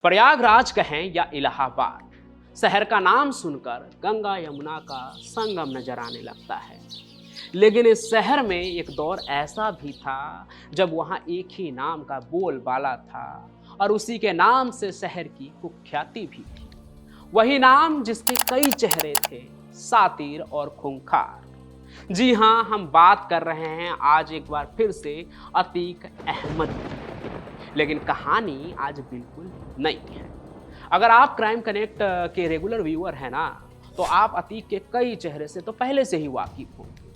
प्रयागराज कहें या इलाहाबाद, शहर का नाम सुनकर गंगा यमुना का संगम नजर आने लगता है। लेकिन इस शहर में एक दौर ऐसा भी था जब वहाँ एक ही नाम का बोलबाला था और उसी के नाम से शहर की कुख्याति भी थी। वही नाम जिसके कई चेहरे थे, सातिर और खूंखार। जी हाँ, हम बात कर रहे हैं आज एक बार फिर से अतीक अहमद की। लेकिन कहानी आज बिल्कुल नई है। अगर आप क्राइम कनेक्ट के रेगुलर व्यूअर हैं ना, तो आप अतीक के कई चेहरे से तो पहले से ही वाकिफ होंगे।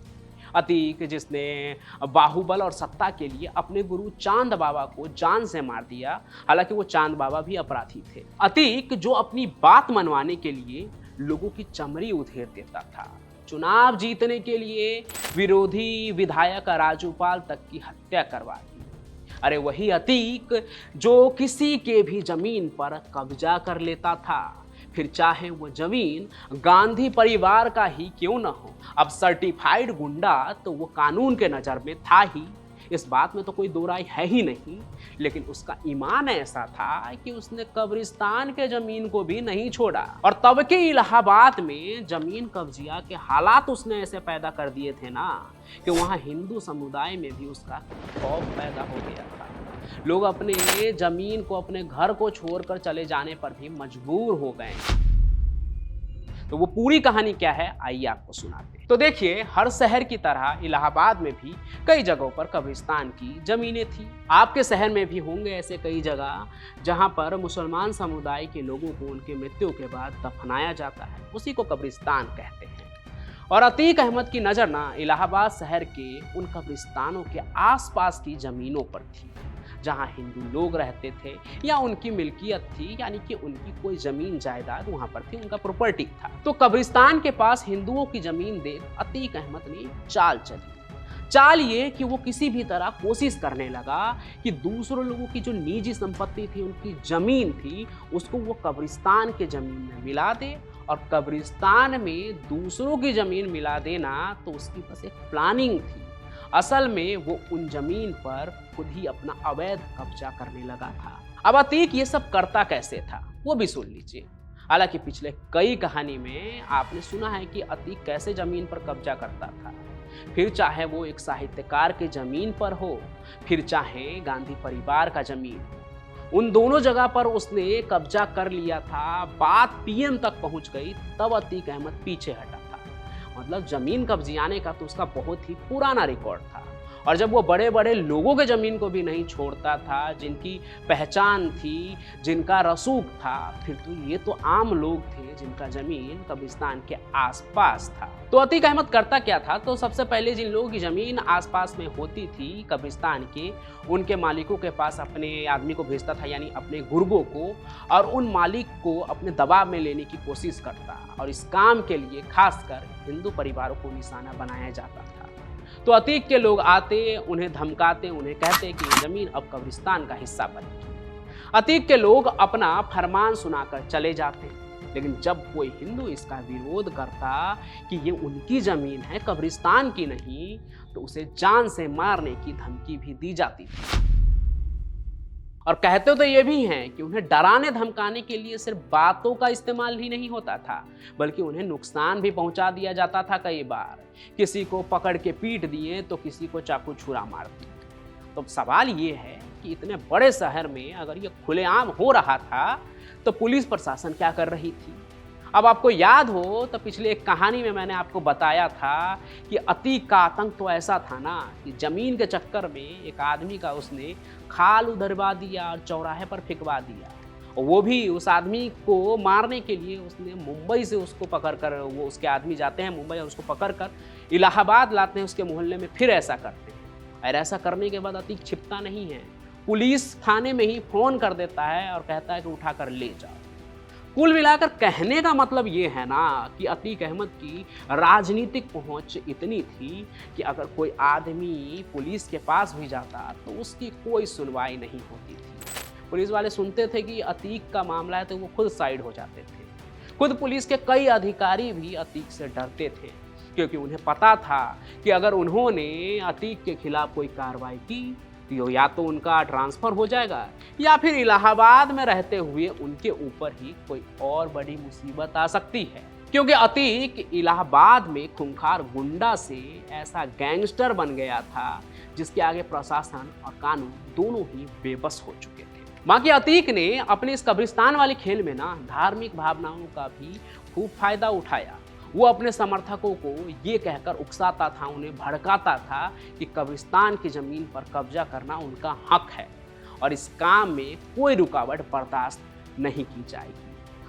अतीक जिसने बाहुबल और सत्ता के लिए अपने गुरु चांद बाबा को जान से मार दिया, हालांकि वो चांद बाबा भी अपराधी थे। अतीक जो अपनी बात मनवाने के लिए लोगों की चमड़ी उधेड़ देता था, चुनाव जीतने के लिए विरोधी विधायक राजूपाल तक की हत्या करवा दी। अरे वही अतीक जो किसी के भी जमीन पर कब्जा कर लेता था, फिर चाहे वो जमीन गांधी परिवार का ही क्यों न हो। अब सर्टिफाइड गुंडा तो वो कानून के नज़र में था ही, इस बात में तो कोई दो राय है ही नहीं। लेकिन उसका ईमान ऐसा था कि उसने कब्रिस्तान के जमीन को भी नहीं छोड़ा। और तब के इलाहाबाद में जमीन कब्जिया के हालात उसने ऐसे पैदा कर दिए थे ना कि वहाँ हिंदू समुदाय में भी उसका खौफ पैदा हो गया था। लोग अपने जमीन को, अपने घर को छोड़कर चले जाने पर भी मजबूर हो गए। तो वो पूरी कहानी क्या है, आइए आपको सुनाते हैं। तो देखिए, हर शहर की तरह इलाहाबाद में भी कई जगहों पर कब्रिस्तान की जमीनें थी। आपके शहर में भी होंगे ऐसे कई जगह जहां पर मुसलमान समुदाय के लोगों को उनके मृत्यु के बाद दफनाया जाता है, उसी को कब्रिस्तान कहते हैं। और अतीक अहमद की नज़र ना इलाहाबाद शहर के उन कब्रिस्तानों के आसपास की जमीनों पर थी जहां हिंदू लोग रहते थे या उनकी मिल्कियत थी, यानी कि उनकी कोई जमीन जायदाद वहां पर थी, उनका प्रॉपर्टी था। तो कब्रिस्तान के पास हिंदुओं की जमीन देख अतीक अहमद ने चाल चली। चाल ये कि वो किसी भी तरह कोशिश करने लगा कि दूसरों लोगों की जो निजी संपत्ति थी, उनकी जमीन थी, उसको वो कब्रिस्तान के जमीन में मिला दे। और कब्रिस्तान में दूसरों की जमीन मिला देना तो उसकी बस एक प्लानिंग थी। असल में वो उन जमीन पर खुद ही अपना अवैध कब्जा करने लगा था। अब अतीक ये सब करता कैसे था, वो भी सुन लीजिए। हालांकि पिछले कई कहानी में आपने सुना है कि अतीक कैसे जमीन पर कब्जा करता था, फिर चाहे वो एक साहित्यकार के जमीन पर हो, फिर चाहे गांधी परिवार का जमीन हो, उन दोनों जगह पर उसने कब्जा कर लिया था। बात पीएम तक पहुंच गई, तब अतीक अहमद पीछे हटा था। मतलब जमीन कब्जियाने का तो उसका बहुत ही पुराना रिकॉर्ड था। और जब वो बड़े बड़े लोगों के जमीन को भी नहीं छोड़ता था, जिनकी पहचान थी, जिनका रसूख था, फिर तो ये तो आम लोग थे जिनका जमीन कब्रिस्तान के आसपास था। तो अतीक अहमद करता क्या था, तो सबसे पहले जिन लोगों की जमीन आसपास में होती थी कब्रिस्तान के, उनके मालिकों के पास अपने आदमी को भेजता था, यानी अपने गुर्गों को, और उन मालिक को अपने दबाव में लेने की कोशिश करता। और इस काम के लिए खासकर हिंदू परिवारों को निशाना बनाया जाता था। तो अतीक के लोग आते, उन्हें धमकाते, उन्हें कहते कि ये जमीन अब कब्रिस्तान का हिस्सा बनेगी। अतीक के लोग अपना फरमान सुनाकर चले जाते। लेकिन जब कोई हिंदू इसका विरोध करता कि ये उनकी जमीन है, कब्रिस्तान की नहीं, तो उसे जान से मारने की धमकी भी दी जाती थी। और कहते तो ये भी हैं कि उन्हें डराने धमकाने के लिए सिर्फ बातों का इस्तेमाल ही नहीं होता था, बल्कि उन्हें नुकसान भी पहुंचा दिया जाता था। कई बार किसी को पकड़ के पीट दिए तो किसी को चाकू छुरा मार दिए। तो सवाल ये है कि इतने बड़े शहर में अगर ये खुलेआम हो रहा था, तो पुलिस प्रशासन क्या कर रही थी। अब आपको याद हो तो पिछले एक कहानी में मैंने आपको बताया था कि अतीक का आतंक तो ऐसा था ना कि जमीन के चक्कर में एक आदमी का उसने खाल उधरवा दिया और चौराहे पर फेंकवा दिया। और वो भी उस आदमी को मारने के लिए उसने मुंबई से उसको पकड़ कर, वो उसके आदमी जाते हैं मुंबई और उसको पकड़ कर इलाहाबाद लाते हैं, उसके मोहल्ले में फिर ऐसा करते हैं। और ऐसा करने के बाद अतीक छिपता नहीं है, पुलिस थाने में ही फ़ोन कर देता है और कहता है कि उठा कर ले जाओ। कुल मिलाकर कहने का मतलब ये है ना कि अतीक अहमद की राजनीतिक पहुंच इतनी थी कि अगर कोई आदमी पुलिस के पास भी जाता तो उसकी कोई सुनवाई नहीं होती थी। पुलिस वाले सुनते थे कि अतीक का मामला है तो वो खुद साइड हो जाते थे। खुद पुलिस के कई अधिकारी भी अतीक से डरते थे, क्योंकि उन्हें पता था कि अगर उन्होंने अतीक के खिलाफ कोई कार्रवाई की तो या तो उनका ट्रांसफ़र हो जाएगा या फिर इलाहाबाद में रहते हुए उनके ऊपर ही कोई और बड़ी मुसीबत आ सकती है, क्योंकि अतीक इलाहाबाद में खूंखार गुंडा से ऐसा गैंगस्टर बन गया था जिसके आगे प्रशासन और कानून दोनों ही बेबस हो चुके थे। बाकी अतीक ने अपने इस कब्रिस्तान वाले खेल में ना धार्मिक भावनाओं का भी खूब फायदा उठाया। वो अपने समर्थकों को ये कहकर उकसाता था, उन्हें भड़काता था कि कब्रिस्तान की ज़मीन पर कब्जा करना उनका हक है और इस काम में कोई रुकावट बर्दाश्त नहीं की जाएगी।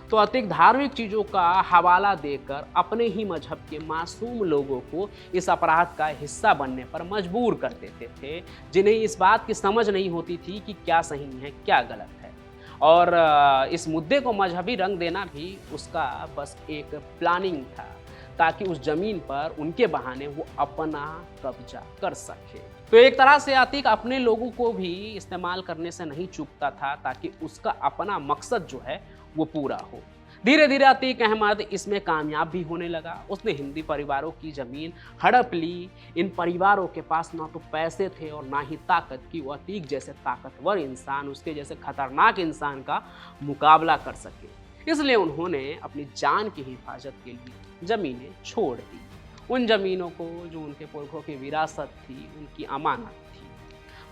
तो अतीक धार्मिक चीज़ों का हवाला देकर अपने ही मजहब के मासूम लोगों को इस अपराध का हिस्सा बनने पर मजबूर कर देते थे, जिन्हें इस बात की समझ नहीं होती थी कि क्या सही है क्या गलत है। और इस मुद्दे को मजहबी रंग देना भी उसका बस एक प्लानिंग था, ताकि उस जमीन पर उनके बहाने वो अपना कब्जा कर सके। तो एक तरह से अतीक अपने लोगों को भी इस्तेमाल करने से नहीं चूकता था, ताकि उसका अपना मकसद जो है वो पूरा हो। धीरे धीरे अतीक अहमद इसमें कामयाब भी होने लगा। उसने हिंदी परिवारों की ज़मीन हड़प ली। इन परिवारों के पास ना तो पैसे थे और ना ही ताकत कि वो अतीक जैसे ताकतवर इंसान, उसके जैसे खतरनाक इंसान का मुकाबला कर सके। इसलिए उन्होंने अपनी जान की हिफाजत के लिए ज़मीनें छोड़ दी। उन ज़मीनों को जो उनके पुरखों की विरासत थी, उनकी अमानत थी।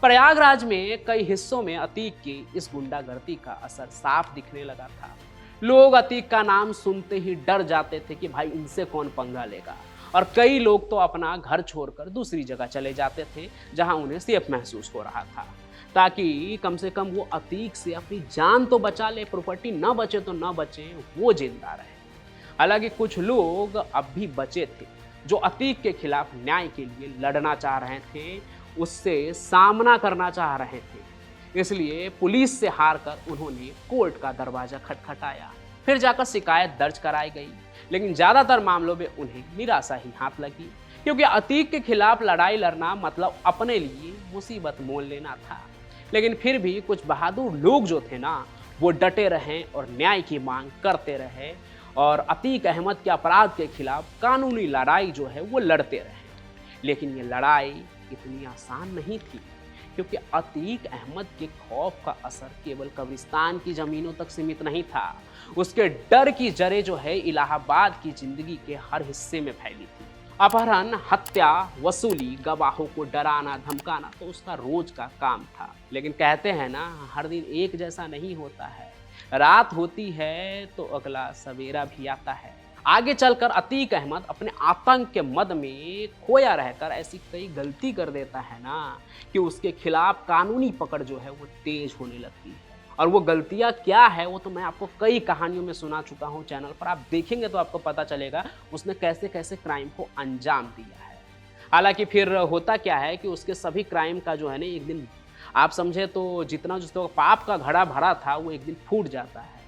प्रयागराज में कई हिस्सों में अतीक की इस गुंडागर्दी का असर साफ दिखने लगा था। लोग अतीक का नाम सुनते ही डर जाते थे कि भाई इनसे कौन पंगा लेगा, और कई लोग तो अपना घर छोड़कर दूसरी जगह चले जाते थे जहां उन्हें सेफ महसूस हो रहा था, ताकि कम से कम वो अतीक से अपनी जान तो बचा ले, प्रॉपर्टी ना बचे तो ना बचे, वो जिंदा रहे। हालांकि कुछ लोग अब भी बचे थे जो अतीक के खिलाफ न्याय के लिए लड़ना चाह रहे थे, उससे सामना करना चाह रहे थे। इसलिए पुलिस से हार कर उन्होंने कोर्ट का दरवाजा खटखटाया। फिर जाकर शिकायत दर्ज कराई गई, लेकिन ज़्यादातर मामलों में उन्हें निराशा ही हाथ लगी, क्योंकि अतीक के खिलाफ लड़ाई लड़ना मतलब अपने लिए मुसीबत मोल लेना था। लेकिन फिर भी कुछ बहादुर लोग जो थे ना, वो डटे रहे और न्याय की मांग करते रहे और अतीक अहमद के अपराध के खिलाफ कानूनी लड़ाई जो है वो लड़ते रहे। लेकिन ये लड़ाई इतनी आसान नहीं थी, क्योंकि अतीक अहमद के खौफ का असर केवल कब्रिस्तान की ज़मीनों तक सीमित नहीं था। उसके डर की जड़ें जो है इलाहाबाद की ज़िंदगी के हर हिस्से में फैली थी। अपहरण, हत्या, वसूली, गवाहों को डराना धमकाना तो उसका रोज का काम था। लेकिन कहते हैं ना, हर दिन एक जैसा नहीं होता है। रात होती है तो अगला सवेरा भी आता है। आगे चलकर अतीक अहमद अपने आतंक के मद में खोया रहकर ऐसी कई गलती कर देता है ना, कि उसके खिलाफ कानूनी पकड़ जो है वो तेज होने लगती है। और वो गलतियां क्या है वो तो मैं आपको कई कहानियों में सुना चुका हूँ चैनल पर। आप देखेंगे तो आपको पता चलेगा उसने कैसे कैसे क्राइम को अंजाम दिया है। हालांकि फिर होता क्या है कि उसके सभी क्राइम का जो है ना, एक दिन आप समझे तो जितना जिसको पाप का घड़ा भरा था वो एक दिन फूट जाता है,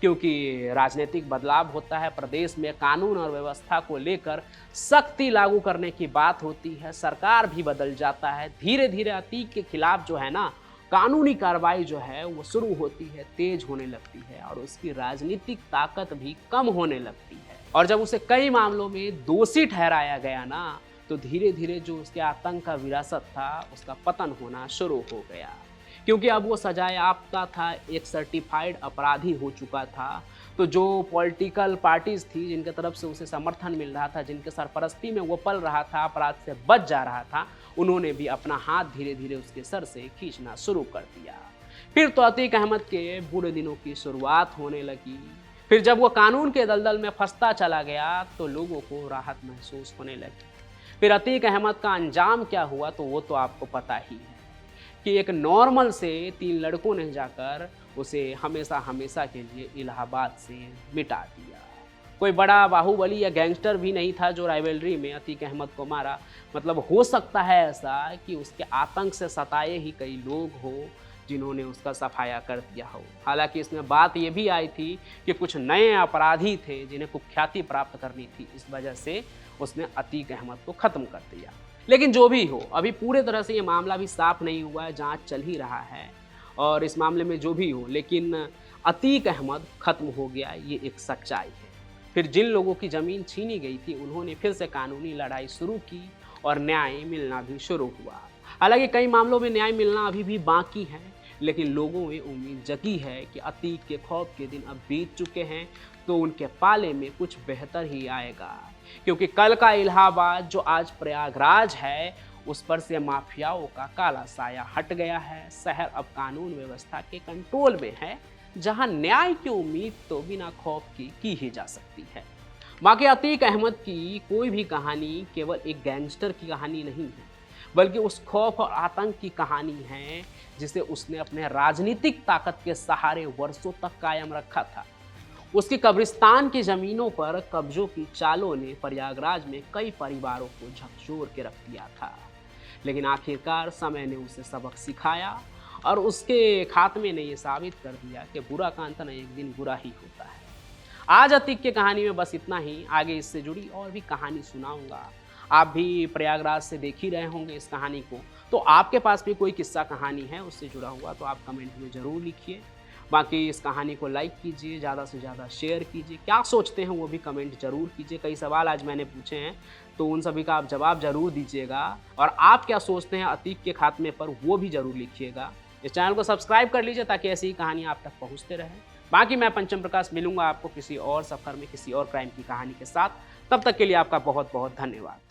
क्योंकि राजनीतिक बदलाव होता है। प्रदेश में कानून और व्यवस्था को लेकर सख्ती लागू करने की बात होती है। सरकार भी बदल जाता है। धीरे धीरे अतीक के खिलाफ जो है ना, कानूनी कार्रवाई जो है वो शुरू होती है, तेज होने लगती है और उसकी राजनीतिक ताकत भी कम होने लगती है। और जब उसे कई मामलों में दोषी ठहराया गया ना, तो धीरे धीरे जो उसके आतंक का विरासत था उसका पतन होना शुरू हो गया, क्योंकि अब वो सजायाफ्ता था, एक सर्टिफाइड अपराधी हो चुका था। तो जो पॉलिटिकल पार्टीज थी जिनके तरफ से उसे समर्थन मिल रहा था, जिनके सरपरस्ती में वो पल रहा था, अपराध से बच जा रहा था, उन्होंने भी अपना हाथ धीरे धीरे उसके सर से खींचना शुरू कर दिया। फिर तो अतीक अहमद के बुरे दिनों की शुरुआत होने लगी। फिर जब वो कानून के दलदल में फंसता चला गया तो लोगों को राहत महसूस होने लगी। फिर अतीक अहमद का अंजाम क्या हुआ तो वो तो आपको पता ही है, कि एक नॉर्मल से 3 लड़कों ने जाकर उसे हमेशा हमेशा के लिए इलाहाबाद से मिटा दिया। कोई बड़ा बाहुबली या गैंगस्टर भी नहीं था जो राइवलरी में अतीक अहमद को मारा। मतलब हो सकता है ऐसा कि उसके आतंक से सताए ही कई लोग हो जिन्होंने उसका सफाया कर दिया हो। हालांकि इसमें बात यह भी आई थी कि कुछ नए अपराधी थे जिन्हें कुख्याति प्राप्त करनी थी, इस वजह से उसने अतीक अहमद को ख़त्म कर दिया। लेकिन जो भी हो, अभी पूरे तरह से ये मामला भी साफ नहीं हुआ है, जांच चल ही रहा है। और इस मामले में जो भी हो, लेकिन अतीक अहमद ख़त्म हो गया, ये एक सच्चाई है। फिर जिन लोगों की ज़मीन छीनी गई थी उन्होंने फिर से कानूनी लड़ाई शुरू की और न्याय मिलना भी शुरू हुआ। हालांकि कई मामलों में न्याय मिलना अभी भी बाकी है, लेकिन लोगों में उम्मीद जगी है कि अतीत के खौफ के दिन अब बीत चुके हैं, तो उनके पाले में कुछ बेहतर ही आएगा। क्योंकि कल का इलाहाबाद जो आज प्रयागराज है, उस पर से माफियाओं का काला साया हट गया है। शहर अब कानून व्यवस्था के कंट्रोल में है, जहां न्याय की उम्मीद तो बिना खौफ की ही जा सकती है। बाकी अतीक अहमद की कोई भी कहानी केवल एक गैंगस्टर की कहानी नहीं है, बल्कि उस खौफ और आतंक की कहानी है जिसे उसने अपने राजनीतिक ताकत के सहारे वर्षों तक कायम रखा था। उसकी कब्रिस्तान की जमीनों पर कब्जों की चालों ने प्रयागराज में कई परिवारों को झकझोर के रख दिया था, लेकिन आखिरकार समय ने उसे सबक सिखाया और उसके खात्मे ने यह साबित कर दिया कि बुरा का अंत एक दिन बुरा ही होता है। आज अतीक की कहानी में बस इतना ही। आगे इससे जुड़ी और भी कहानी सुनाऊंगा। आप भी प्रयागराज से देख ही रहे होंगे इस कहानी को, तो आपके पास भी कोई किस्सा कहानी है उससे जुड़ा हुआ तो आप कमेंट में ज़रूर लिखिए। बाकी इस कहानी को लाइक कीजिए, ज़्यादा से ज़्यादा शेयर कीजिए। क्या सोचते हैं वो भी कमेंट जरूर कीजिए। कई सवाल आज मैंने पूछे हैं, तो उन सभी का आप जवाब जरूर दीजिएगा, और आप क्या सोचते हैं अतीक के खात्मे पर वो भी जरूर लिखिएगा। इस चैनल को सब्सक्राइब कर लीजिए ताकि ऐसी ही कहानी आप तक पहुंचते रहें। बाकी मैं पंचम प्रकाश मिलूंगा आपको किसी और सफ़र में किसी और क्राइम की कहानी के साथ। तब तक के लिए आपका बहुत बहुत धन्यवाद।